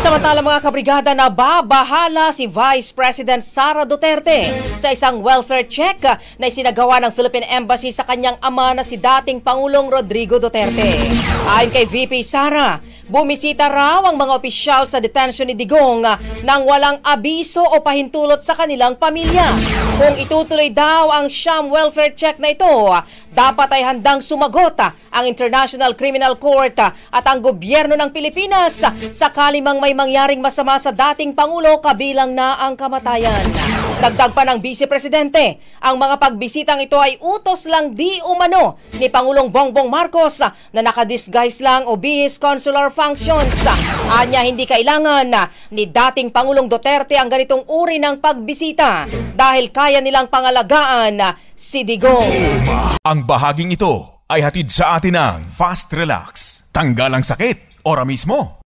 Samantala mga kabrigada, na babahala si Vice President Sara Duterte sa isang welfare check na isinagawa ng Philippine Embassy sa kanyang ama na si dating Pangulong Rodrigo Duterte. Ayon kay VP Sara, bumisita raw ang mga opisyal sa detention ni Digong nang walang abiso o pahintulot sa kanilang pamilya. Kung itutuloy daw ang sham welfare check na ito, dapat ay handang sumagot ang International Criminal Court at ang gobyerno ng Pilipinas sakali mang may mangyaring masama sa dating Pangulo, kabilang na ang kamatayan. Dagdag pa ng Vice Presidente, ang mga pagbisitang ito ay utos lang di umano ni Pangulong Bongbong Marcos na nakadisguise lang o bihis consular functions. Anya, hindi kailangan ni dating Pangulong Duterte ang ganitong uri ng pagbisita dahil kaya nilang pangalagaan si Digong. Ang bahaging ito ay hatid sa atin ng Fast Relax. Tanggal ang sakit, ora mismo.